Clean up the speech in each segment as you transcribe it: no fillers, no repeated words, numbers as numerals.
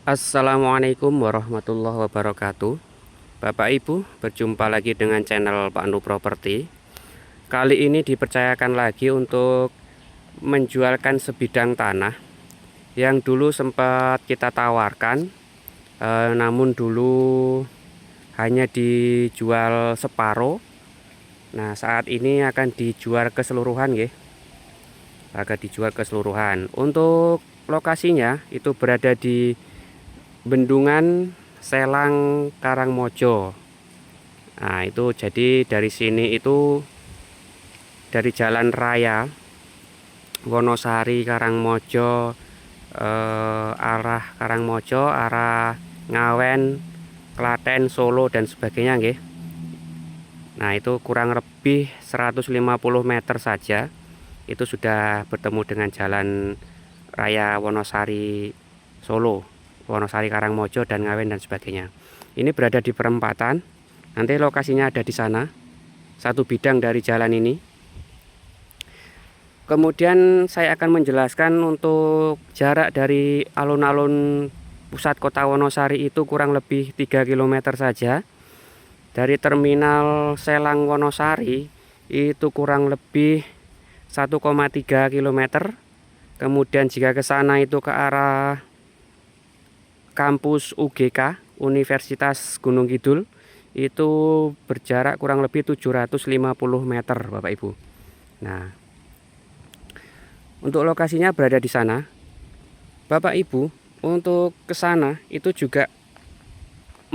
Assalamualaikum warahmatullahi wabarakatuh. Bapak Ibu, berjumpa lagi dengan channel Pak Anu Properti. Kali ini dipercayakan lagi untuk menjualkan sebidang tanah yang dulu sempat kita tawarkan, namun dulu hanya dijual separuh. Nah, saat ini akan dijual keseluruhan, nggih. Akan dijual keseluruhan. Untuk lokasinya itu berada di Bendungan Selang Karangmojo. Nah, itu jadi dari sini itu dari jalan raya Wonosari Karangmojo, arah Karangmojo, arah Ngawen, Klaten, Solo dan sebagainya nggih. Nah, itu kurang lebih 150 meter saja itu sudah bertemu dengan jalan raya Wonosari Solo, Wonosari Karangmojo dan Ngawen dan sebagainya. Ini berada di perempatan. Nanti lokasinya ada di sana. Satu bidang dari jalan ini. Kemudian saya akan menjelaskan untuk jarak dari alun-alun pusat kota Wonosari itu kurang lebih 3 km saja. Dari terminal Selang Wonosari itu kurang lebih 1,3 km. Kemudian jika ke sana itu ke arah kampus UGK, Universitas Gunung Kidul, itu berjarak kurang lebih 750 meter Bapak Ibu. Nah, untuk lokasinya berada di sana. Bapak Ibu, untuk ke sana itu juga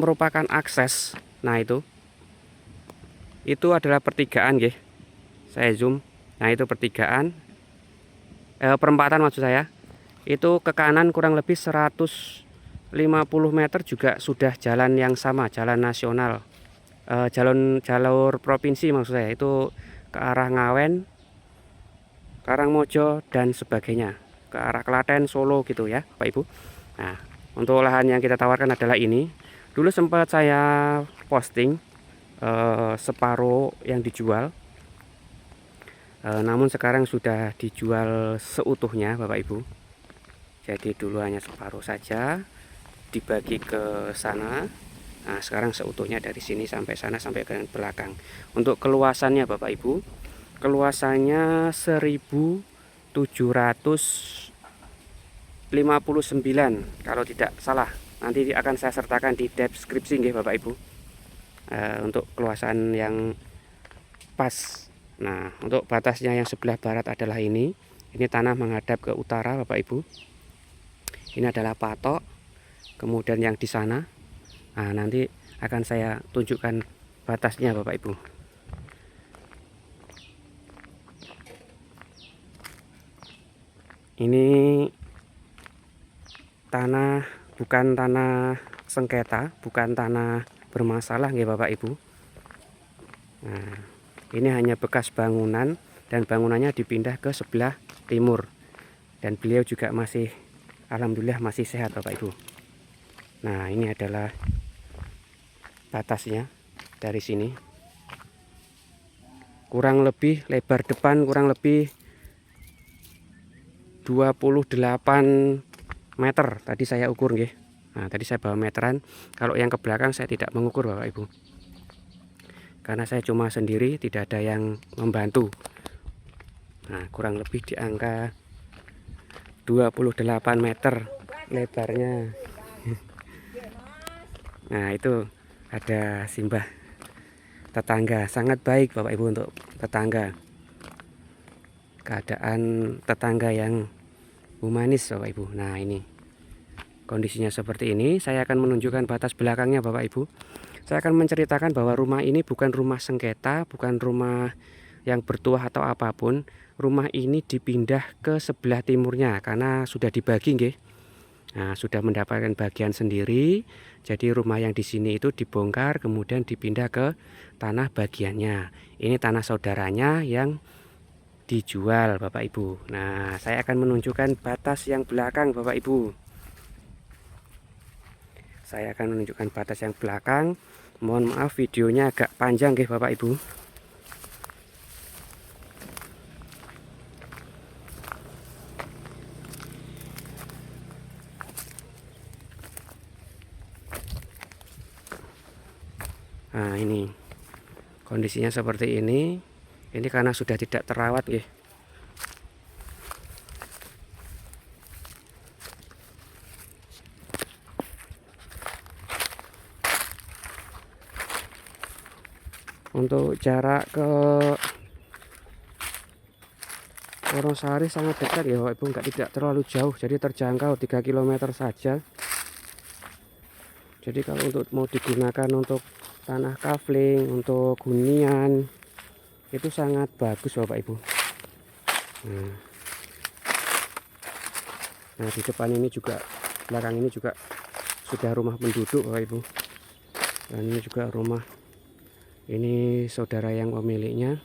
merupakan akses. Nah, itu adalah pertigaan nggih. Saya zoom. Nah, itu pertigaan, perempatan maksud saya. Itu ke kanan kurang lebih 150 meter juga sudah jalan yang sama, jalan nasional. Jalur provinsi maksud saya, itu ke arah Ngawen, Karangmojo dan sebagainya, ke arah Klaten, Solo gitu ya Pak Ibu. Nah, untuk lahan yang kita tawarkan adalah ini. Dulu sempat saya posting separuh yang dijual, namun sekarang sudah dijual seutuhnya Bapak Ibu. Jadi dulu hanya separuh saja dibagi ke sana. Nah, sekarang seutuhnya dari sini sampai sana sampai ke belakang. Untuk keluasannya Bapak Ibu, keluasannya 1759 kalau tidak salah. Nanti akan saya sertakan di deskripsi nggih Bapak Ibu. Untuk keluasan yang pas. Nah, untuk batasnya yang sebelah barat adalah ini. Ini tanah menghadap ke utara Bapak Ibu. Ini adalah patok. Kemudian yang di sana, nah nanti akan saya tunjukkan batasnya Bapak Ibu. Ini tanah bukan tanah sengketa, bukan tanah bermasalah nggih Bapak Ibu. Nah, ini hanya bekas bangunan dan bangunannya dipindah ke sebelah timur. Dan beliau juga masih, alhamdulillah masih sehat Bapak Ibu. Nah, ini adalah batasnya dari sini. Kurang lebih lebar depan kurang lebih 28 meter. Tadi saya ukur nggih. Nah, tadi saya bawa meteran. Kalau yang ke belakang saya tidak mengukur Bapak Ibu. Karena saya cuma sendiri, tidak ada yang membantu. Nah, kurang lebih di angka 28 meter lebarnya. Nah, itu ada simbah tetangga, sangat baik Bapak Ibu untuk tetangga. Keadaan tetangga yang humanis Bapak Ibu. Nah, ini kondisinya seperti ini. Saya akan menunjukkan batas belakangnya Bapak Ibu. Saya akan menceritakan bahwa rumah ini bukan rumah sengketa, bukan rumah yang bertuah atau apapun. Rumah ini dipindah ke sebelah timurnya karena sudah dibagi nggih. Nah, sudah mendapatkan bagian sendiri. Jadi rumah yang di sini itu dibongkar kemudian dipindah ke tanah bagiannya. Ini tanah saudaranya yang dijual Bapak Ibu. Nah, saya akan menunjukkan batas yang belakang Bapak Ibu. Saya akan menunjukkan batas yang belakang. Mohon maaf videonya agak panjang nggih Bapak Ibu. Nah, ini kondisinya seperti ini. Ini karena sudah tidak terawat nggih. Untuk jarak ke Wonosari sangat dekat ya Bapak Ibu, tidak terlalu jauh, jadi terjangkau 3 km saja. Jadi kalau untuk mau digunakan untuk tanah kafling, untuk hunian, itu sangat bagus Bapak Ibu. Nah, di depan ini juga, belakang ini juga sudah rumah penduduk Bapak Ibu. Dan ini juga rumah, ini saudara yang pemiliknya.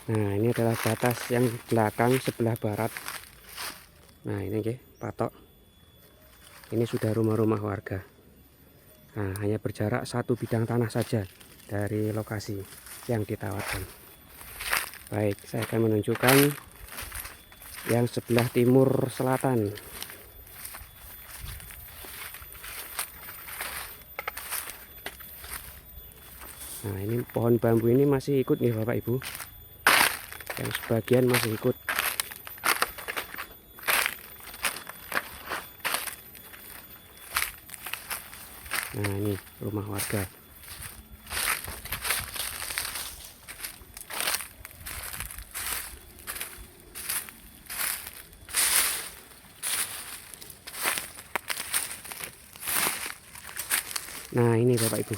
Nah, ini adalah batas yang belakang sebelah barat. Nah, ini patok. Ini sudah rumah-rumah warga. Nah, hanya berjarak 1 bidang tanah saja dari lokasi yang ditawarkan. Baik, saya akan menunjukkan yang sebelah timur selatan. Nah, ini pohon bambu ini masih ikut nih Bapak Ibu. Yang sebagian masih ikut. Nah, ini rumah warga. Nah, ini Bapak Ibu,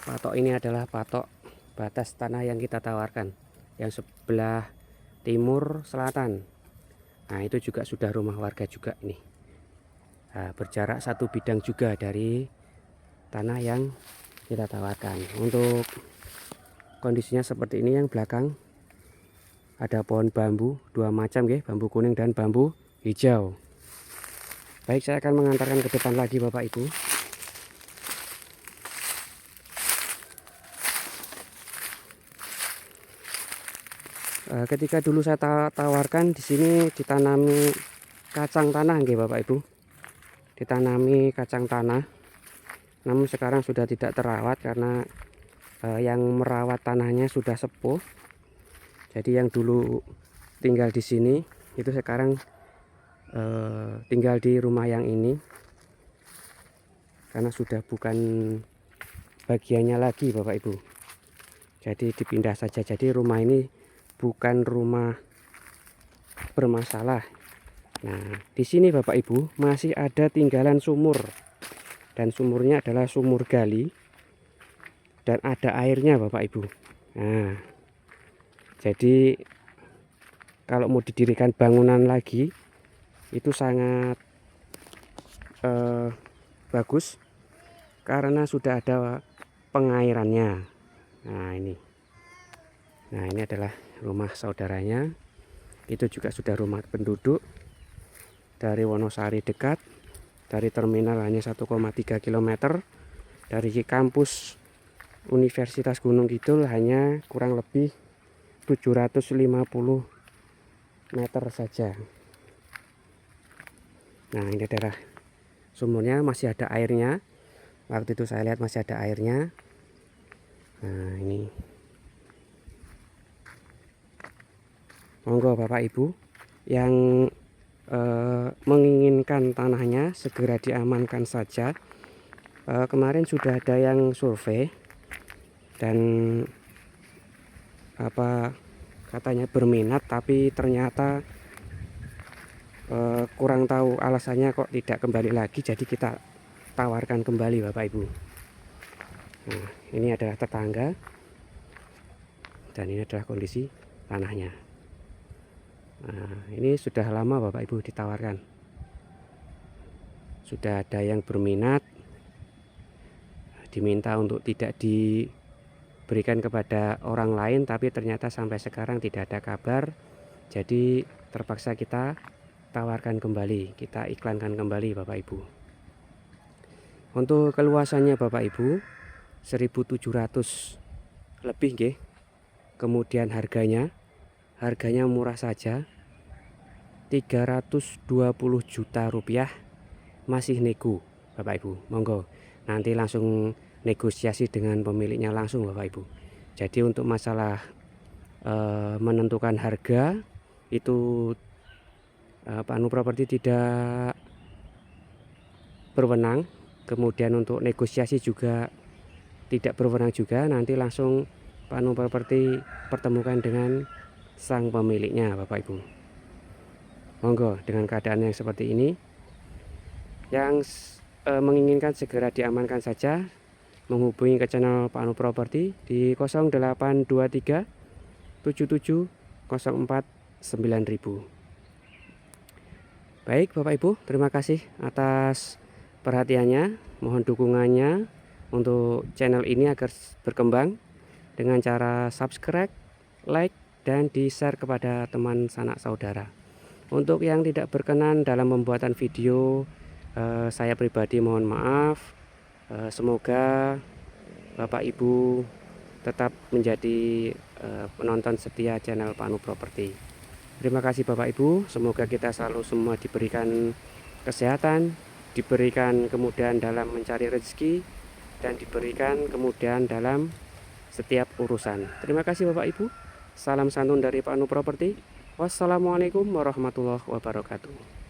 patok ini adalah patok batas tanah yang kita tawarkan, yang sebelah timur selatan. Nah, itu juga sudah rumah warga juga ini. Nah, berjarak 1 bidang juga dari tanah yang kita tawarkan. Untuk kondisinya seperti ini, yang belakang ada pohon bambu 2 macam bambu kuning dan bambu hijau. Baik, saya akan mengantarkan ke depan lagi Bapak Ibu. Ketika dulu saya tawarkan, di sini ditanami kacang tanah Bapak Ibu. Ditanami kacang tanah. Namun sekarang sudah tidak terawat karena yang merawat tanahnya sudah sepuh. Jadi yang dulu tinggal di sini itu sekarang tinggal di rumah yang ini. Karena sudah bukan bagiannya lagi Bapak Ibu. Jadi dipindah saja. Jadi rumah ini bukan rumah bermasalah. Nah, di sini Bapak Ibu masih ada tinggalan sumur. Dan sumurnya adalah sumur gali. Dan ada airnya Bapak Ibu. Nah, jadi kalau mau didirikan bangunan lagi itu sangat bagus karena sudah ada pengairannya. Nah, ini adalah rumah saudaranya. Itu juga sudah rumah penduduk. Dari Wonosari dekat, dari terminal hanya 1,3 km, dari kampus Universitas Gunung Kidul hanya kurang lebih 750 meter saja. Nah, ini adalah sumurnya, masih ada airnya. Waktu itu saya lihat masih ada airnya. Nah, ini monggo Bapak Ibu yang menginginkan tanahnya segera diamankan saja. Kemarin sudah ada yang survei dan katanya berminat, tapi ternyata kurang tahu alasannya kok tidak kembali lagi. Jadi kita tawarkan kembali Bapak Ibu. Nah, ini adalah tetangga dan ini adalah kondisi tanahnya. Nah, ini sudah lama Bapak Ibu ditawarkan. Sudah ada yang berminat, diminta untuk tidak diberikan kepada orang lain, tapi ternyata sampai sekarang tidak ada kabar. Jadi terpaksa kita tawarkan kembali, kita iklankan kembali Bapak Ibu. Untuk keluasannya Bapak Ibu 1.700 lebih Kemudian harganya murah saja, 320 juta rupiah, masih nego Bapak Ibu. Monggo nanti langsung negosiasi dengan pemiliknya langsung Bapak Ibu. Jadi untuk masalah menentukan harga itu Pak Anu Properti tidak berwenang. Kemudian untuk negosiasi juga tidak berwenang juga. Nanti langsung Pak Anu Properti pertemukan dengan sang pemiliknya Bapak Ibu. Monggo dengan keadaan yang seperti ini, yang menginginkan segera diamankan saja menghubungi ke channel Pak Anu Properti di 0823 77 04 9000. Baik Bapak Ibu, terima kasih atas perhatiannya. Mohon dukungannya untuk channel ini agar berkembang dengan cara subscribe, like, dan di-share kepada teman sanak saudara. Untuk yang tidak berkenan dalam pembuatan video, saya pribadi mohon maaf. Semoga Bapak Ibu tetap menjadi penonton setia channel Pak Anu Properti. Terima kasih Bapak Ibu, semoga kita selalu semua diberikan kesehatan, diberikan kemudahan dalam mencari rezeki, dan diberikan kemudahan dalam setiap urusan. Terima kasih Bapak Ibu. Salam santun dari Pak Anu Properti. Wassalamualaikum warahmatullahi wabarakatuh.